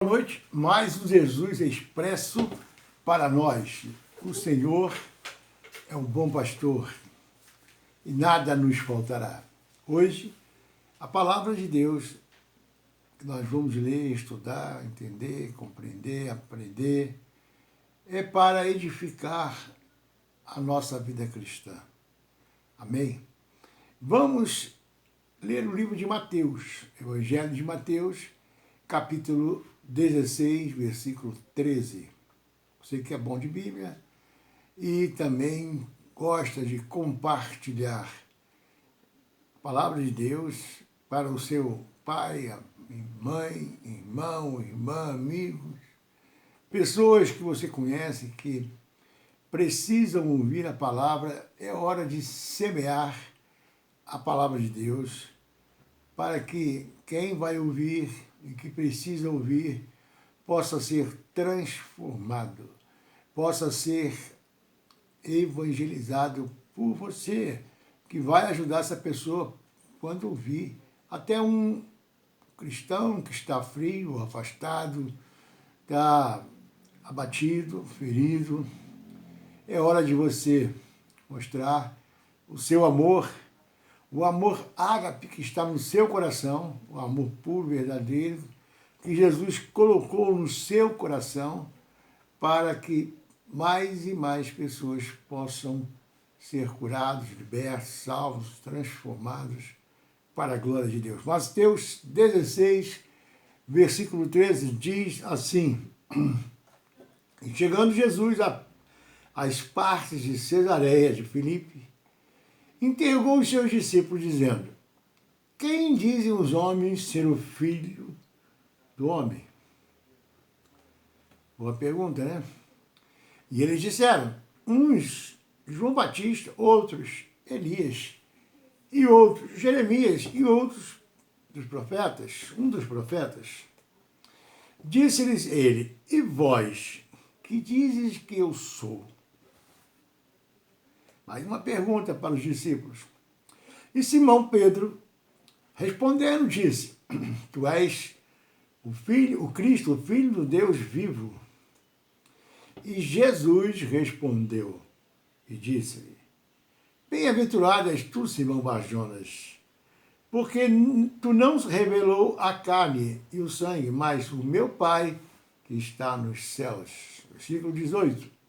Boa noite, mais um Jesus Expresso para nós. O Senhor é um bom pastor e nada nos faltará. Hoje, a palavra de Deus que nós vamos ler, estudar, entender, compreender, aprender, é para edificar a nossa vida cristã. Amém? Vamos ler o livro de Mateus, Evangelho de Mateus, capítulo 16, versículo 13. Você que é bom de Bíblia e também gosta de compartilhar a palavra de Deus para o seu pai, mãe, irmão, irmã, amigos, pessoas que você conhece que precisam ouvir a palavra, é hora de semear a palavra de Deus para que quem vai ouvir e que precisa ouvir possa ser transformado, possa ser evangelizado por você, que vai ajudar essa pessoa quando ouvir. Até um cristão que está frio, afastado, está abatido, ferido. É hora de você mostrar o seu amor, o amor ágape que está no seu coração, o amor puro, verdadeiro, que Jesus colocou no seu coração para que mais e mais pessoas possam ser curados, libertos, salvos, transformados para a glória de Deus. Mateus 16, versículo 13, diz assim: E chegando Jesus às partes de Cesareia de Filipe, interrogou os seus discípulos, dizendo: Quem dizem os homens ser o Filho do Homem? Boa pergunta, né? E eles disseram, uns João Batista, outros Elias, e outros Jeremias, e outros dos profetas, um dos profetas. Disse-lhes ele: E vós, que dizes que eu sou? Mais uma pergunta para os discípulos. E Simão Pedro, respondendo, disse: Tu és o Filho, o Cristo, o Filho do Deus vivo. E Jesus respondeu e disse-lhe: Bem-aventurado és tu, Simão Bar-Jonas, porque tu não revelou a carne e o sangue, mas o meu Pai que está nos céus. Versículo 18.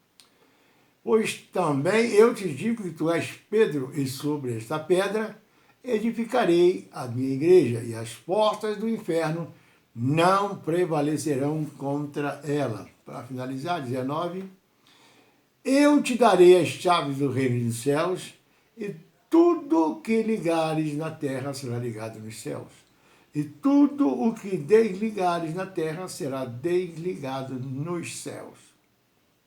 Pois também eu te digo que tu és Pedro, e sobre esta pedra edificarei a minha igreja, e as portas do inferno não prevalecerão contra ela. Para finalizar, 19, eu te darei as chaves do reino dos céus, e tudo o que ligares na terra será ligado nos céus, e tudo o que desligares na terra será desligado nos céus.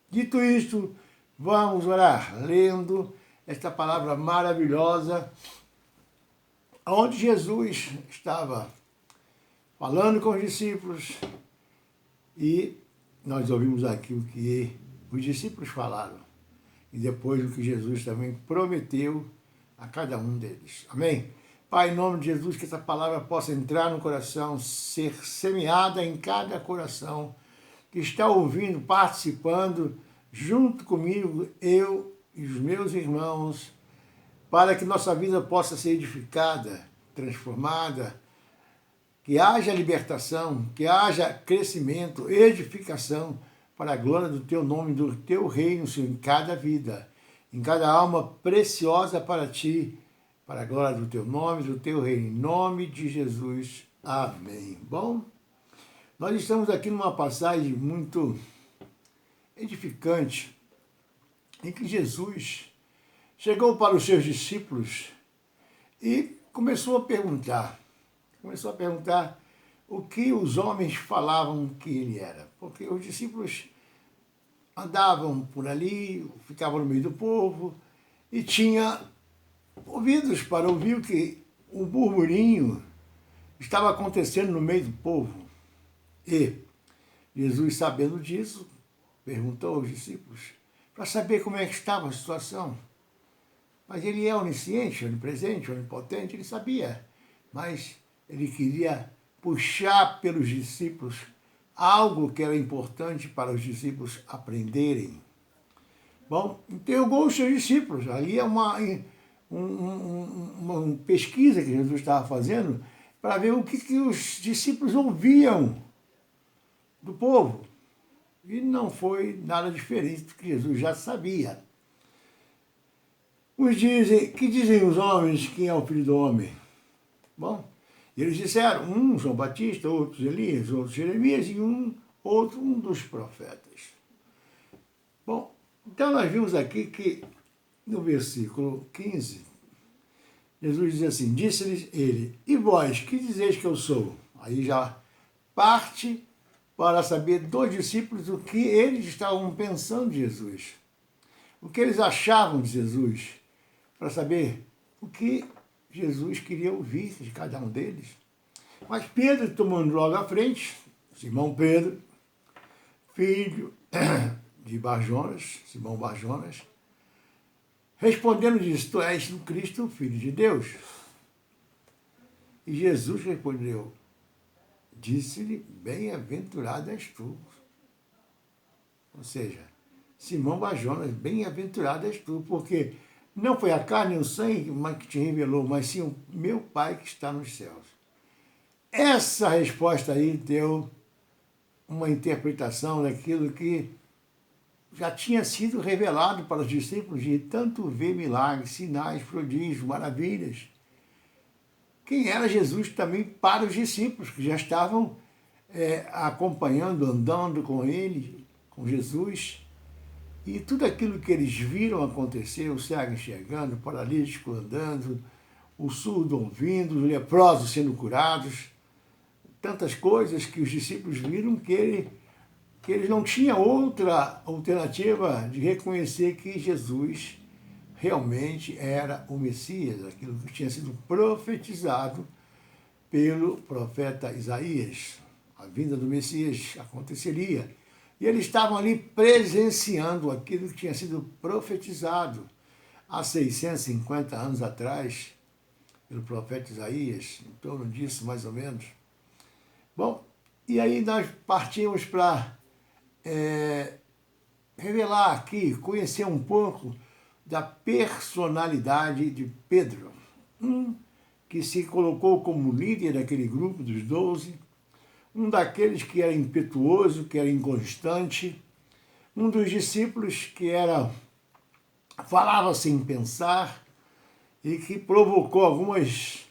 Dito isto, vamos orar, lendo esta palavra maravilhosa, onde Jesus estava falando com os discípulos e nós ouvimos aqui o que os discípulos falaram e depois o que Jesus também prometeu a cada um deles. Amém? Pai, em nome de Jesus, que essa palavra possa entrar no coração, ser semeada em cada coração que está ouvindo, participando, junto comigo, eu e os meus irmãos, para que nossa vida possa ser edificada, transformada, que haja libertação, que haja crescimento, edificação, para a glória do teu nome, do teu reino, Senhor, em cada vida, em cada alma preciosa para ti, para a glória do teu nome, do teu reino, em nome de Jesus. Amém. Bom, nós estamos aqui numa passagem muito edificante, em que Jesus chegou para os seus discípulos e começou a perguntar o que os homens falavam que ele era. Porque os discípulos andavam por ali, ficavam no meio do povo e tinha ouvidos para ouvir o que o burburinho estava acontecendo no meio do povo. E Jesus, sabendo disso, perguntou aos discípulos para saber como é que estava a situação. Mas ele é onisciente, onipresente, onipotente, ele sabia. Mas ele queria puxar pelos discípulos algo que era importante para os discípulos aprenderem. Bom, interrogou os seus discípulos. Ali é uma pesquisa que Jesus estava fazendo para ver o que os discípulos ouviam do povo. E não foi nada diferente do que Jesus já sabia. Que dizem os homens quem é o Filho do Homem? Bom, eles disseram, um João Batista, outros Elias, outros Jeremias e outro um dos profetas. Bom, então nós vimos aqui que no versículo 15, Jesus diz assim, disse-lhes ele, e vós, que dizeis que eu sou? Aí já parte para saber dos discípulos o que eles estavam pensando de Jesus, o que eles achavam de Jesus, para saber o que Jesus queria ouvir de cada um deles. Mas Pedro, tomando logo à frente, Simão Pedro, filho de Barjonas, Simão Barjonas, respondendo disse, tu és o Cristo, filho de Deus. E Jesus respondeu, disse-lhe, bem-aventurado és tu. Ou seja, Simão Barjonas, bem-aventurado és tu, porque não foi a carne e o sangue que te revelou, mas sim o meu Pai que está nos céus. Essa resposta aí deu uma interpretação daquilo que já tinha sido revelado para os discípulos de tanto ver milagres, sinais, prodígios, maravilhas. Quem era Jesus também para os discípulos, que já estavam acompanhando, andando com ele, com Jesus. E tudo aquilo que eles viram acontecer, o cego enxergando, o paralítico andando, o surdo ouvindo, os leprosos sendo curados, tantas coisas que os discípulos viram que eles não tinham outra alternativa de reconhecer que Jesus realmente era o Messias, aquilo que tinha sido profetizado pelo profeta Isaías. A vinda do Messias aconteceria. E eles estavam ali presenciando aquilo que tinha sido profetizado há 650 anos atrás, pelo profeta Isaías, em torno disso mais ou menos. Bom, e aí nós partimos para revelar aqui, conhecer um pouco da personalidade de Pedro, que se colocou como líder daquele grupo dos 12, um daqueles que era impetuoso, que era inconstante, um dos discípulos que falava sem pensar e que provocou algumas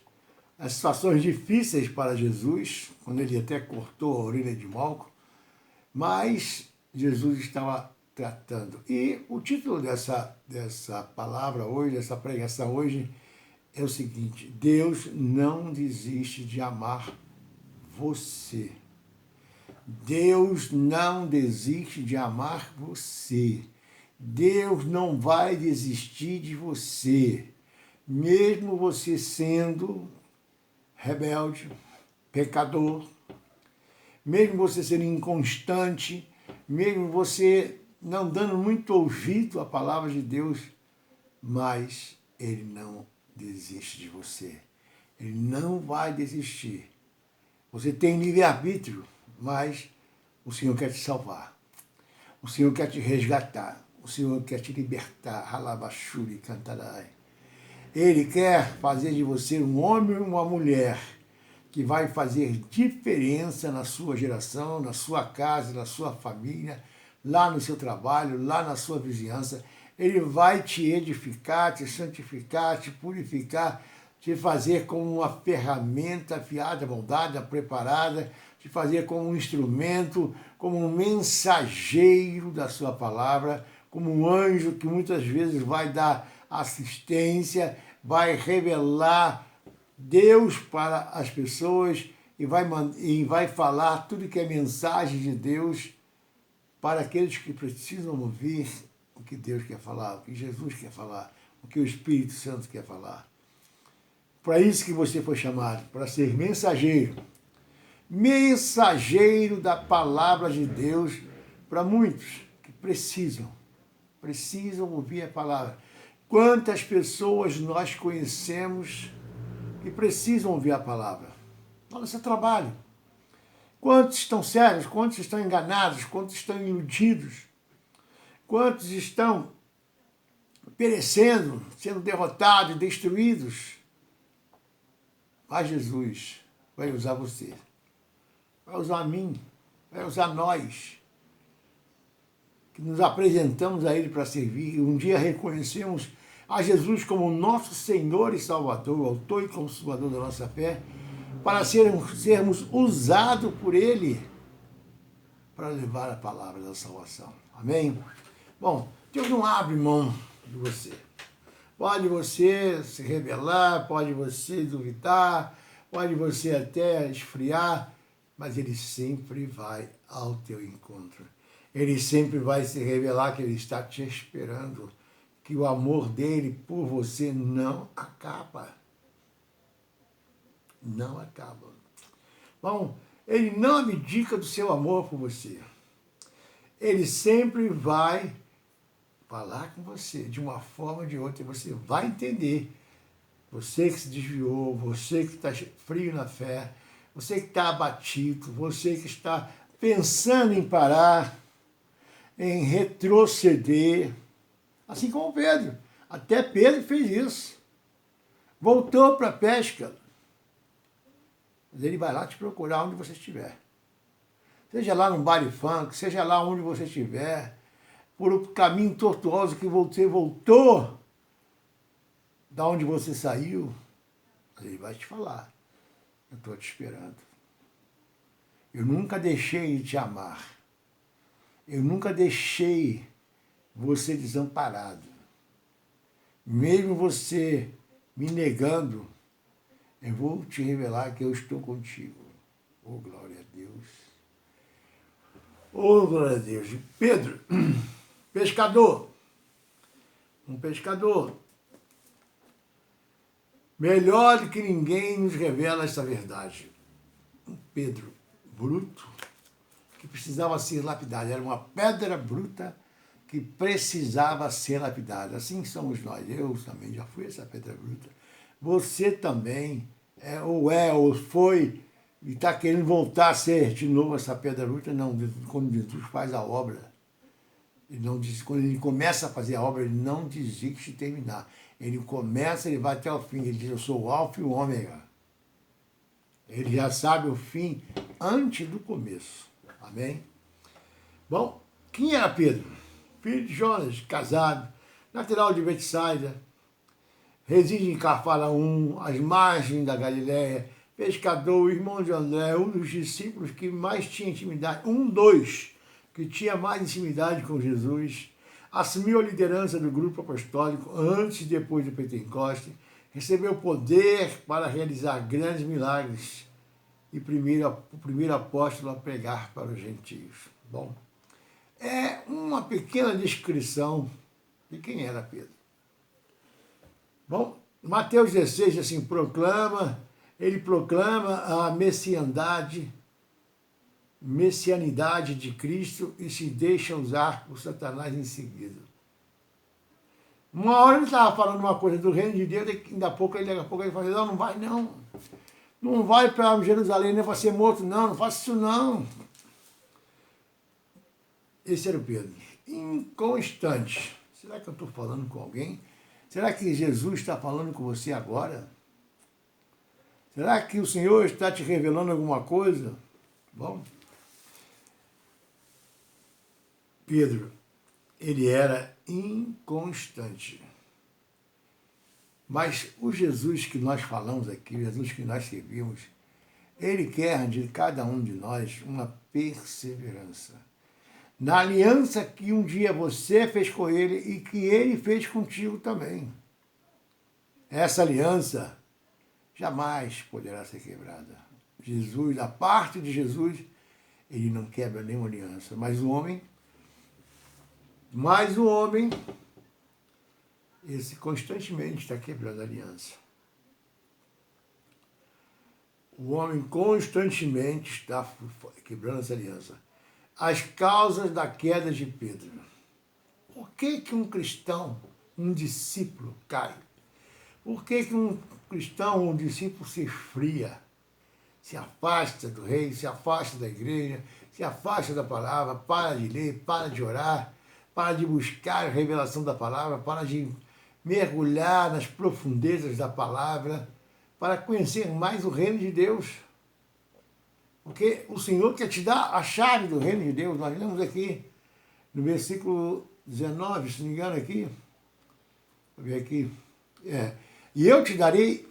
situações difíceis para Jesus, quando ele até cortou a orelha de Malco, mas Jesus estava tratando. E o título dessa palavra hoje, dessa pregação hoje, é o seguinte: Deus não desiste de amar você. Deus não desiste de amar você. Deus não vai desistir de você. Mesmo você sendo rebelde, pecador, mesmo você sendo inconstante, mesmo você não dando muito ouvido à palavra de Deus, mas Ele não desiste de você. Ele não vai desistir. Você tem livre-arbítrio, mas o Senhor quer te salvar. O Senhor quer te resgatar. O Senhor quer te libertar. Halabashuri cantarai. Ele quer fazer de você um homem ou uma mulher que vai fazer diferença na sua geração, na sua casa, na sua família, lá no seu trabalho, lá na sua vizinhança. Ele vai te edificar, te santificar, te purificar, te fazer como uma ferramenta afiada, moldada, preparada, te fazer como um instrumento, como um mensageiro da sua palavra, como um anjo que muitas vezes vai dar assistência, vai revelar Deus para as pessoas e vai falar tudo que é mensagem de Deus para aqueles que precisam ouvir o que Deus quer falar, o que Jesus quer falar, o que o Espírito Santo quer falar. Para isso que você foi chamado, para ser mensageiro. Mensageiro da palavra de Deus para muitos que precisam ouvir a palavra. Quantas pessoas nós conhecemos que precisam ouvir a palavra? No seu trabalho. Quantos estão cegos? Quantos estão enganados? Quantos estão iludidos? Quantos estão perecendo, sendo derrotados, destruídos? Mas Jesus vai usar você, vai usar a mim, vai usar nós, que nos apresentamos a Ele para servir, e um dia reconhecemos a Jesus como nosso Senhor e Salvador, autor e consumador da nossa fé, para sermos usados por Ele para levar a palavra da salvação. Amém? Bom, Deus não abre mão de você. Pode você se rebelar, pode você duvidar, pode você até esfriar, mas Ele sempre vai ao teu encontro. Ele sempre vai se revelar que Ele está te esperando, que o amor dele por você não acaba. Não acaba. Bom, Ele não abdica do seu amor por você. Ele sempre vai falar com você de uma forma ou de outra, e você vai entender. Você que se desviou, você que está frio na fé, você que está abatido, você que está pensando em parar, em retroceder, assim como Pedro. Até Pedro fez isso. Voltou para a pesca. Mas ele vai lá te procurar onde você estiver. Seja lá no baile funk, seja lá onde você estiver, por um caminho tortuoso que você voltou da onde você saiu, ele vai te falar. Eu estou te esperando. Eu nunca deixei de te amar. Eu nunca deixei você desamparado. Mesmo você me negando, eu vou te revelar que eu estou contigo. Oh, glória a Deus. Oh, glória a Deus. Pedro, pescador. Um pescador. Melhor do que ninguém nos revela essa verdade. Um Pedro bruto, que precisava ser lapidado. Era uma pedra bruta que precisava ser lapidada. Assim somos nós. Eu também já fui essa pedra bruta. Você também ou foi, e está querendo voltar a ser de novo essa pedra bruta. Não, quando Jesus faz a obra, quando ele começa a fazer a obra, ele não desiste de terminar. Ele começa, ele vai até o fim. Ele diz, eu sou o alfa e o ômega. Ele já sabe o fim antes do começo. Amém? Bom, quem era Pedro? Filho de Jonas, casado, natural de Betsaida, reside em Cafarnaum, às margens da Galiléia, pescador, irmão de André, um dos discípulos que mais tinha intimidade, que tinha mais intimidade com Jesus, assumiu a liderança do grupo apostólico antes e depois do Pentecoste, recebeu poder para realizar grandes milagres e o primeiro apóstolo a pregar para os gentios. Bom, é uma pequena descrição de quem era Pedro. Bom, Mateus 16, assim, ele proclama a messianidade de Cristo e se deixa usar por Satanás em seguida. Uma hora ele estava falando uma coisa do reino de Deus, e daqui a pouco ele fala, não vai não. Não vai para Jerusalém nem para ser morto, não faça isso não. Esse era o Pedro. Inconstante. Será que eu estou falando com alguém? Será que Jesus está falando com você agora? Será que o Senhor está te revelando alguma coisa? Bom, Pedro, ele era inconstante. Mas o Jesus que nós falamos aqui, o Jesus que nós servimos, ele quer de cada um de nós uma perseverança. Na aliança que um dia você fez com ele e que ele fez contigo também. Essa aliança jamais poderá ser quebrada. Jesus, da parte de Jesus, ele não quebra nenhuma aliança. Mas o homem, esse constantemente está quebrando a aliança. O homem constantemente está quebrando essa aliança. As causas da queda de Pedro. Por que um cristão, um discípulo, cai? Por que um cristão, um discípulo se esfria? se afasta do reino, se afasta da igreja, se afasta da palavra, para de ler, para de orar, para de buscar a revelação da palavra, para de mergulhar nas profundezas da palavra, para conhecer mais o reino de Deus. Porque o Senhor quer te dar a chave do reino de Deus. Nós lemos aqui no versículo 19, se não me engano aqui, vou ver aqui, e eu te darei,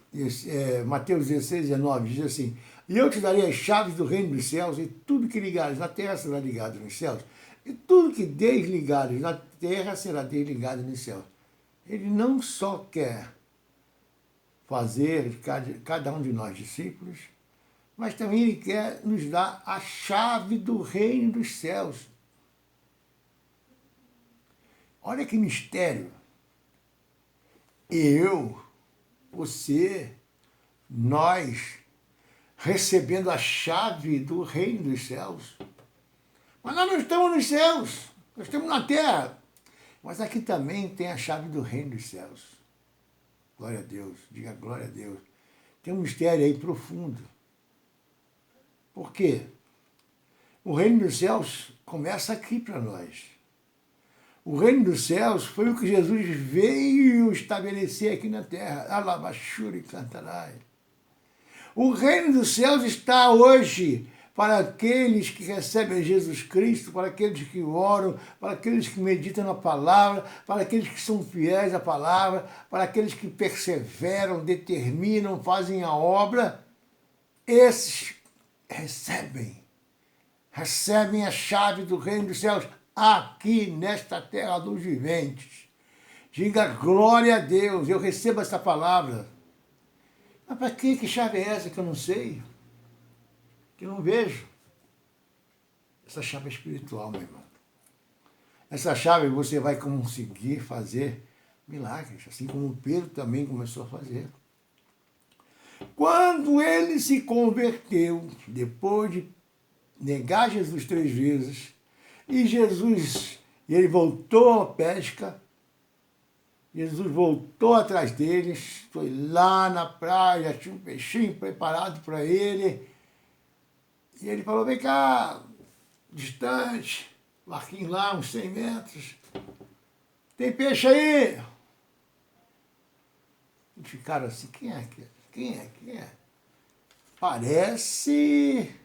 Mateus 16, 19, diz assim, e eu te darei as chaves do reino dos céus, e tudo que ligares na terra será ligado nos céus, e tudo que desligares na terra será desligado nos céus. Ele não só quer fazer de cada um de nós discípulos, mas também Ele quer nos dar a chave do reino dos céus. Olha que mistério. Eu, você, nós, recebendo a chave do reino dos céus. Mas nós não estamos nos céus, nós estamos na terra. Mas aqui também tem a chave do reino dos céus. Glória a Deus, diga glória a Deus. Tem um mistério aí profundo. Por quê? O reino dos céus começa aqui para nós. O reino dos céus foi o que Jesus veio estabelecer aqui na terra. Alabashuri cantarai. O reino dos céus está hoje para aqueles que recebem Jesus Cristo, para aqueles que oram, para aqueles que meditam na palavra, para aqueles que são fiéis à palavra, para aqueles que perseveram, determinam, fazem a obra. Esses recebem a chave do reino dos céus aqui nesta terra dos viventes. Diga glória a Deus, eu recebo essa palavra. Mas para que chave é essa que eu não sei? Que eu não vejo? Essa chave é espiritual, meu irmão. Essa chave você vai conseguir fazer milagres, assim como Pedro também começou a fazer. Quando ele se converteu, depois de negar Jesus 3 vezes, e ele voltou à pesca, Jesus voltou atrás deles, foi lá na praia, tinha um peixinho preparado para ele, e ele falou, vem cá, distante, barquinho lá, uns 100 metros, tem peixe aí? E ficaram assim, quem é? Parece...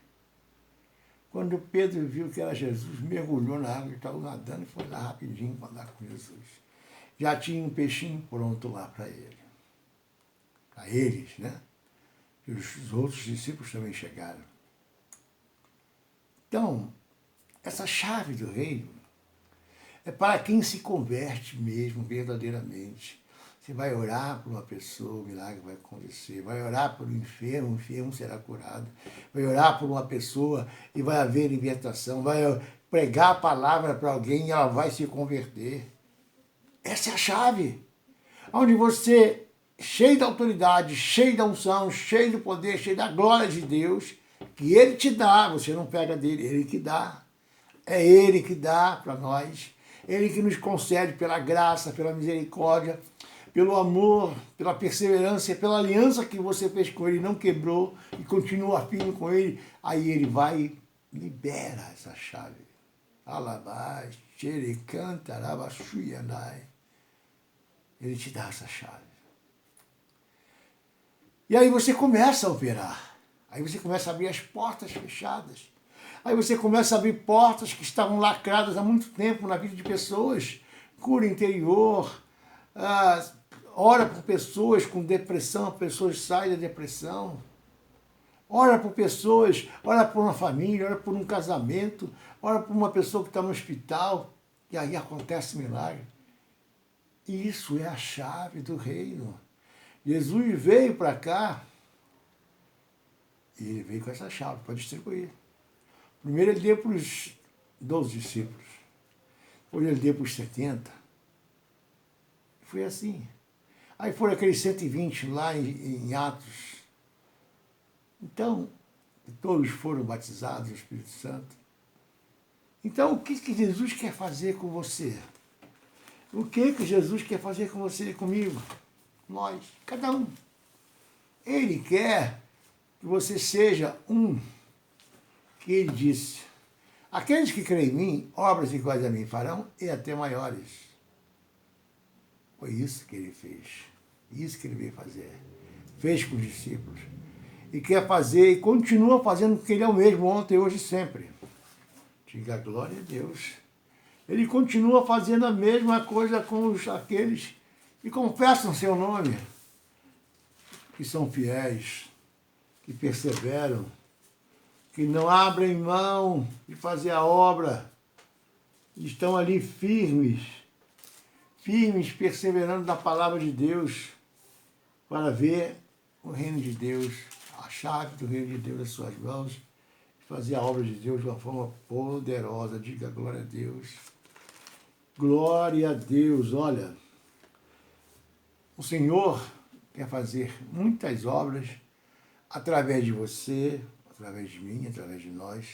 Quando Pedro viu que era Jesus, mergulhou na água, ele estava nadando e foi lá rapidinho para andar com Jesus. Já tinha um peixinho pronto lá para ele. Para eles, né? E os outros discípulos também chegaram. Então, essa chave do reino é para quem se converte mesmo, verdadeiramente. Você vai orar por uma pessoa, o milagre vai acontecer. Vai orar por um enfermo, o enfermo será curado. Vai orar por uma pessoa e vai haver libertação. Vai pregar a palavra para alguém e ela vai se converter. Essa é a chave. Onde você, cheio da autoridade, cheio da unção, cheio do poder, cheio da glória de Deus, que Ele te dá, você não pega dele, Ele que dá. É Ele que dá para nós. Ele que nos concede pela graça, pela misericórdia, pelo amor, pela perseverança, pela aliança que você fez com Ele, não quebrou e continua firme com Ele, aí Ele vai e libera essa chave. Alabai, xerecantarabashuyanai. Ele te dá essa chave. E aí você começa a operar. Aí você começa a abrir as portas fechadas. Aí você começa a abrir portas que estavam lacradas há muito tempo na vida de pessoas. Cura interior, ora por pessoas com depressão, pessoas saem da depressão. Ora por pessoas, ora por uma família, ora por um casamento, ora por uma pessoa que está no hospital, e aí acontece milagre. Isso é a chave do reino. Jesus veio para cá, e ele veio com essa chave para distribuir. Primeiro ele deu para os 12 discípulos, depois ele deu para os 70. Foi assim. Aí foram aqueles 120 lá em Atos. Então, todos foram batizados no Espírito Santo. Então, o que Jesus quer fazer com você? O que Jesus quer fazer com você e comigo? Nós, cada um. Ele quer que você seja um que ele disse: aqueles que creem em mim, obras iguais a mim farão e até maiores. Foi isso que ele fez. Isso que ele veio fazer. Fez com os discípulos. E quer fazer e continua fazendo porque ele é o mesmo ontem, hoje e sempre. Diga glória a Deus. Ele continua fazendo a mesma coisa com aqueles que confessam seu nome, que são fiéis, que perseveram, que não abrem mão de fazer a obra, estão ali firmes, perseverando na palavra de Deus, para ver o reino de Deus, a chave do reino de Deus nas suas mãos, e fazer a obra de Deus de uma forma poderosa. Diga glória a Deus. Glória a Deus. Olha, o Senhor quer fazer muitas obras através de você, através de mim, através de nós.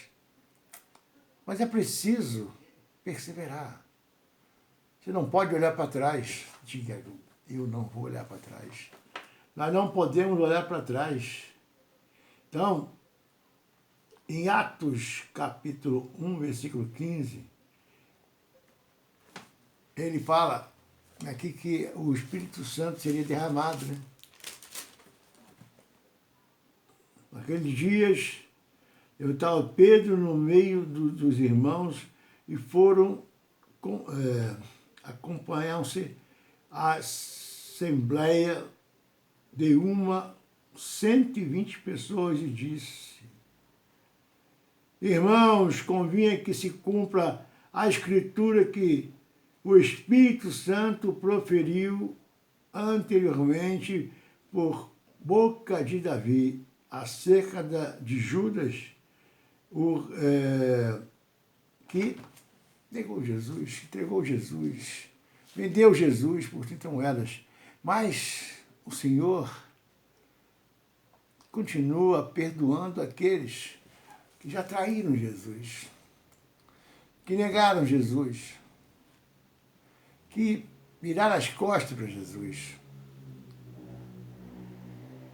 Mas é preciso perseverar. Você não pode olhar para trás. Diga, eu não vou olhar para trás. Nós não podemos olhar para trás. Então, em Atos capítulo 1, versículo 15, ele fala aqui que o Espírito Santo seria derramado, né? Naqueles dias, eu estava Pedro no meio dos irmãos e foram acompanham-se a assembleia de 120 pessoas e disse: irmãos, convinha que se cumpra a escritura que o Espírito Santo proferiu anteriormente por boca de Davi acerca de Judas, que negou Jesus, entregou Jesus, vendeu Jesus por 30 moedas. Mas o Senhor continua perdoando aqueles que já traíram Jesus, que negaram Jesus, que viraram as costas para Jesus.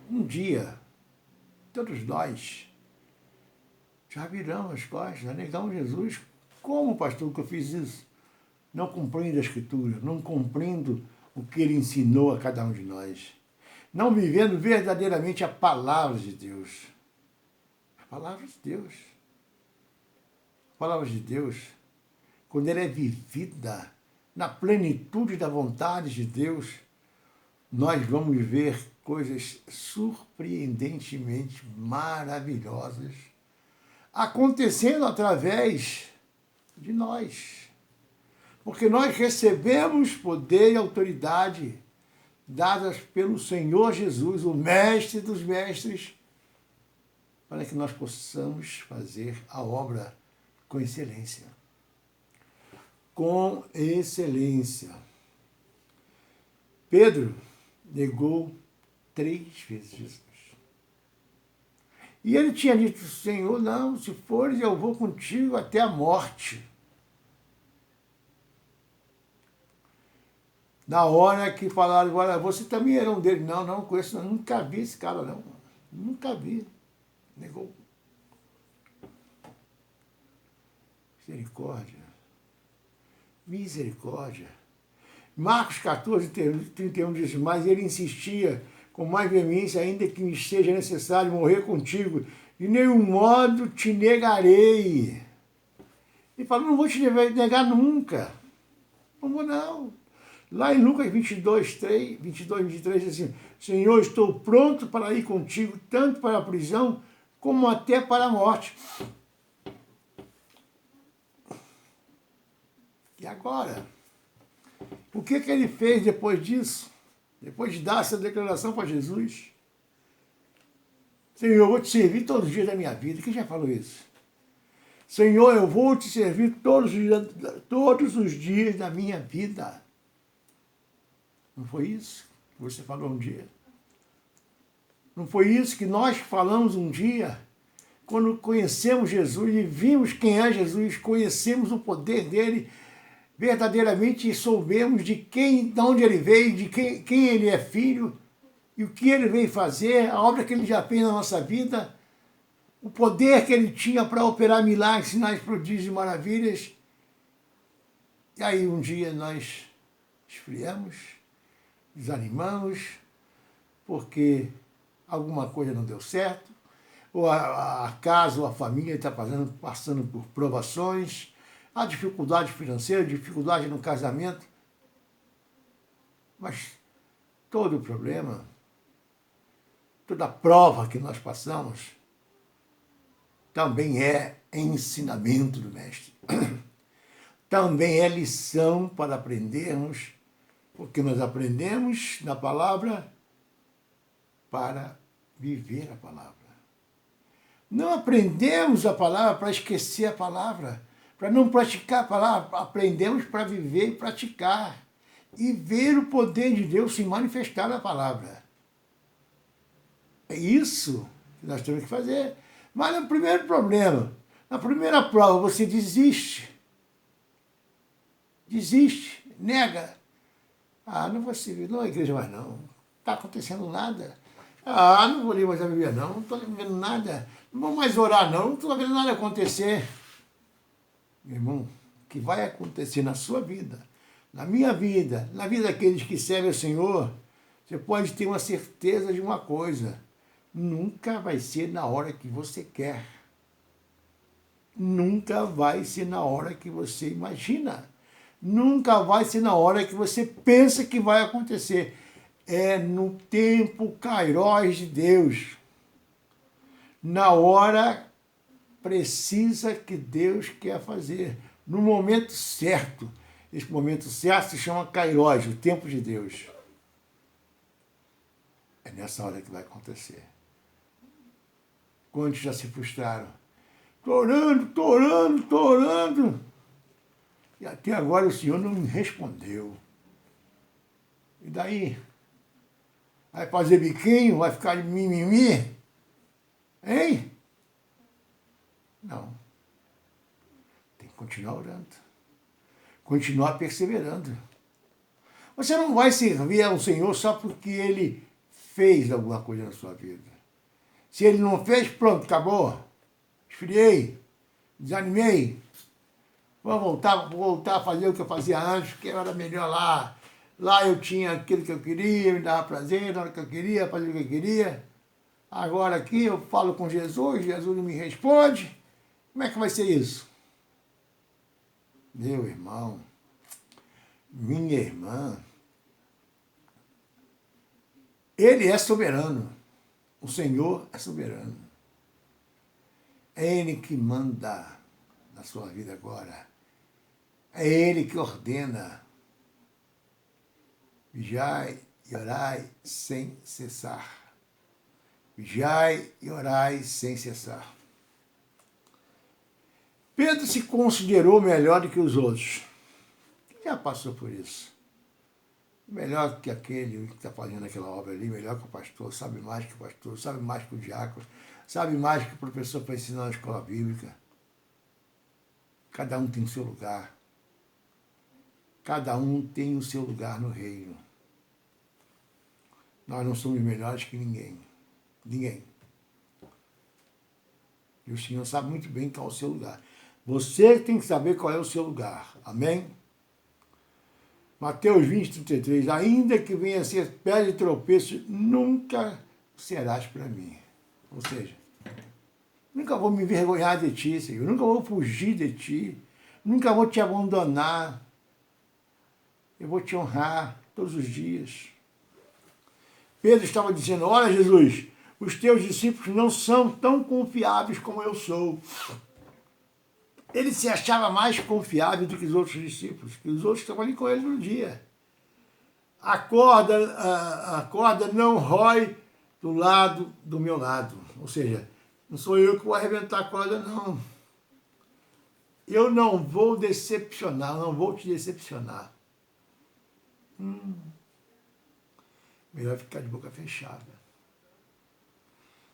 Um dia, todos nós já viramos as costas, já negamos Jesus. Como, pastor, que eu fiz isso? Não cumprindo a Escritura, não cumprindo o que ele ensinou a cada um de nós. Não vivendo verdadeiramente a palavra de Deus. A palavra de Deus. A palavra de Deus, quando ela é vivida na plenitude da vontade de Deus, nós vamos ver coisas surpreendentemente maravilhosas acontecendo através de nós. Porque nós recebemos poder e autoridade dadas pelo Senhor Jesus, o Mestre dos Mestres, para que nós possamos fazer a obra com excelência. Com excelência. Pedro negou 3 vezes Jesus. E ele tinha dito: Senhor, não, se fores eu vou contigo até a morte. Na hora que falaram: olha, você também era um deles. Não, não conheço, não, nunca vi esse cara, não. Nunca vi. Negou. Misericórdia. Misericórdia. Marcos 14, 31 diz: mas ele insistia com mais veemência, ainda que me seja necessário morrer contigo, de nenhum modo te negarei. Ele falou: não vou te negar nunca. Não vou, não. Lá em Lucas 22, 23, diz assim: Senhor, estou pronto para ir contigo, tanto para a prisão, como até para a morte. E agora? O que ele fez depois disso? Depois de dar essa declaração para Jesus? Senhor, eu vou te servir todos os dias da minha vida. Quem já falou isso? Senhor, eu vou te servir todos os dias da minha vida. Não foi isso que você falou um dia? Não foi isso que nós falamos um dia? Quando conhecemos Jesus e vimos quem é Jesus, conhecemos o poder dele, verdadeiramente soubemos de onde ele veio, de quem ele é filho, e o que ele veio fazer, a obra que ele já fez na nossa vida, o poder que ele tinha para operar milagres, sinais, prodígios e maravilhas. E aí um dia nós esfriamos, desanimamos, porque alguma coisa não deu certo, ou a casa ou a família está passando por provações, há dificuldade financeira, dificuldade no casamento. Mas todo o problema, toda prova que nós passamos, também é ensinamento do Mestre. Também é lição para aprendermos, porque nós aprendemos na palavra para viver a palavra. Não aprendemos a palavra para esquecer a palavra, para não praticar a palavra. Aprendemos para viver e praticar. E ver o poder de Deus se manifestar na palavra. É isso que nós temos que fazer. Mas no primeiro problema, na primeira prova, você desiste. Desiste, nega. Ah, não vou servir, não, a igreja mais não. Não está acontecendo nada. Ah, não vou ler mais a Bíblia não, não estou vendo nada. Não vou mais orar não, não estou vendo nada acontecer. Meu irmão, o que vai acontecer na sua vida, na minha vida, na vida daqueles que servem ao Senhor, você pode ter uma certeza de uma coisa: nunca vai ser na hora que você quer. Nunca vai ser na hora que você imagina. Nunca vai ser na hora que você pensa que vai acontecer. É no tempo kairós de Deus. Na hora precisa que Deus quer fazer. No momento certo. Esse momento certo se chama kairós, o tempo de Deus. É nessa hora que vai acontecer. Quantos já se frustraram? Estou orando. E até agora o Senhor não me respondeu. E daí? Vai fazer biquinho? Vai ficar de mimimi? Hein? Não. Tem que continuar orando. Continuar perseverando. Você não vai servir ao Senhor só porque Ele fez alguma coisa na sua vida. Se Ele não fez, pronto, acabou. Esfriei. Desanimei. Vou voltar a fazer o que eu fazia antes, que era melhor lá. Lá eu tinha aquilo que eu queria, me dava prazer na hora que eu queria, fazia o que eu queria. Agora aqui eu falo com Jesus, Jesus não me responde. Como é que vai ser isso? Meu irmão, minha irmã, Ele é soberano. O Senhor é soberano. É Ele que manda na sua vida agora. É Ele que ordena. Vigiai e orai sem cessar. Vigiai e orai sem cessar. Pedro se considerou melhor do que os outros. Já passou por isso. Melhor que aquele que está fazendo aquela obra ali, melhor que o pastor, sabe mais que o pastor, sabe mais que o diácono, sabe mais que o professor para ensinar na escola bíblica. Cada um tem o seu lugar. Cada um tem o seu lugar no reino. Nós não somos melhores que ninguém. Ninguém. E o Senhor sabe muito bem qual é o seu lugar. Você tem que saber qual é o seu lugar. Amém? Mateus 20, 33. Ainda que venha a ser pedra de tropeço, nunca serás para mim. Ou seja, nunca vou me envergonhar de ti, Senhor. Nunca vou fugir de ti. Nunca vou te abandonar. Eu vou te honrar todos os dias. Pedro estava dizendo: olha, Jesus, os teus discípulos não são tão confiáveis como eu sou. Ele se achava mais confiável do que os outros discípulos, que os outros estavam ali com ele no dia. A corda não rói do lado do meu lado. Ou seja, não sou eu que vou arrebentar a corda, não. Eu não vou decepcionar, não vou te decepcionar. Melhor ficar de boca fechada.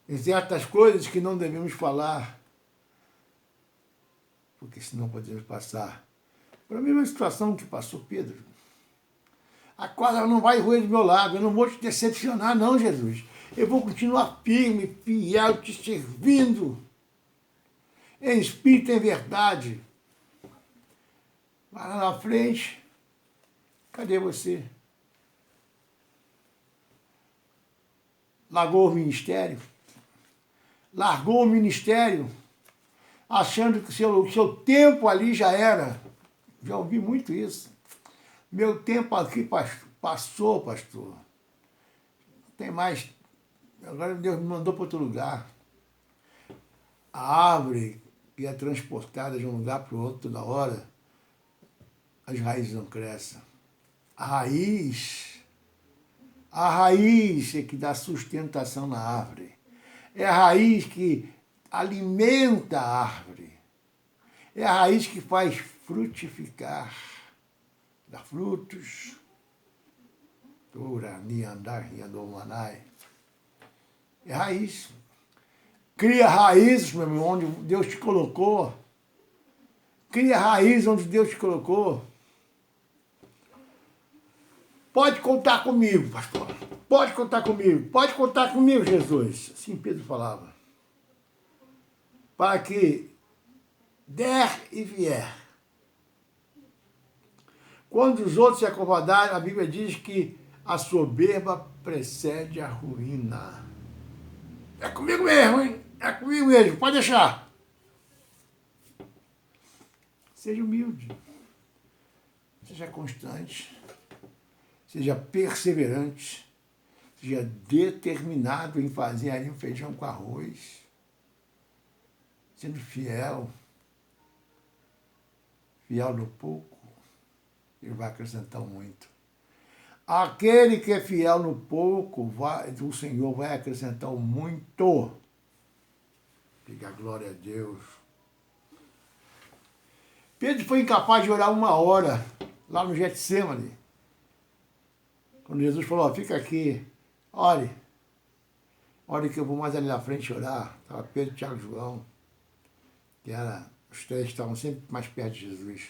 Tem certas coisas que não devemos falar, porque senão podemos passar por a mesma situação que passou Pedro. A corda não vai roer do meu lado, eu não vou te decepcionar não, Jesus. Eu vou continuar firme, fiel, te servindo, em espírito e em verdade. Vai lá na frente, cadê você? Largou o ministério? Largou o ministério, achando que o seu tempo ali já era. Já ouvi muito isso. Meu tempo aqui passou, pastor. Não tem mais. Agora Deus me mandou para outro lugar. A árvore que é transportada de um lugar para o outro toda hora, as raízes não crescem. A raiz é que dá sustentação na árvore. É a raiz que alimenta a árvore. É a raiz que faz frutificar, dá frutos. É raiz. Cria raízes, meu irmão, onde Deus te colocou. Cria raiz onde Deus te colocou. Pode contar comigo, pastor. Pode contar comigo. Pode contar comigo, Jesus. Assim Pedro falava. Para que der e vier. Quando os outros se acovardarem, a Bíblia diz que a soberba precede a ruína. É comigo mesmo, hein? É comigo mesmo, pode deixar. Seja humilde. Seja constante. Seja perseverante. Seja determinado em fazer ali um feijão com arroz. Sendo fiel. Fiel no pouco. Ele vai acrescentar muito. Aquele que é fiel no pouco, o Senhor vai acrescentar muito. Diga glória a Deus. Pedro foi incapaz de orar 1 hora, lá no Getsemane. Quando Jesus falou, fica aqui, ore. Ore que eu vou mais ali na frente orar. Estava Pedro, Tiago e João, que os três estavam sempre mais perto de Jesus.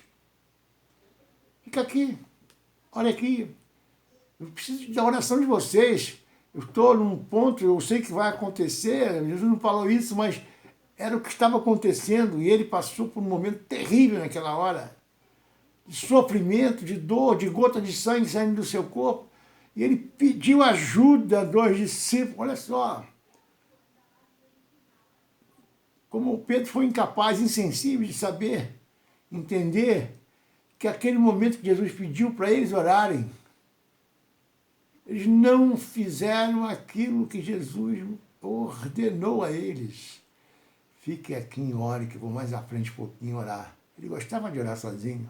Fica aqui, olha aqui. Eu preciso da oração de vocês. Eu estou num ponto, eu sei que vai acontecer. Jesus não falou isso, mas era o que estava acontecendo. E ele passou por um momento terrível naquela hora. De sofrimento, de dor, de gota de sangue saindo do seu corpo. E ele pediu ajuda dos discípulos. Olha só. Como Pedro foi incapaz, insensível de saber, entender que aquele momento que Jesus pediu para eles orarem, eles não fizeram aquilo que Jesus ordenou a eles. Fique aqui e ore, que eu vou mais à frente um pouquinho orar. Ele gostava de orar sozinho,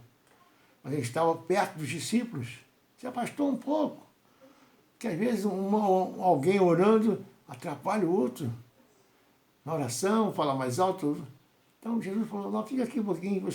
mas ele estava perto dos discípulos. Se afastou um pouco, porque às vezes alguém orando atrapalha o outro. Na oração, fala mais alto. Então Jesus falou, não, fica aqui um pouquinho, você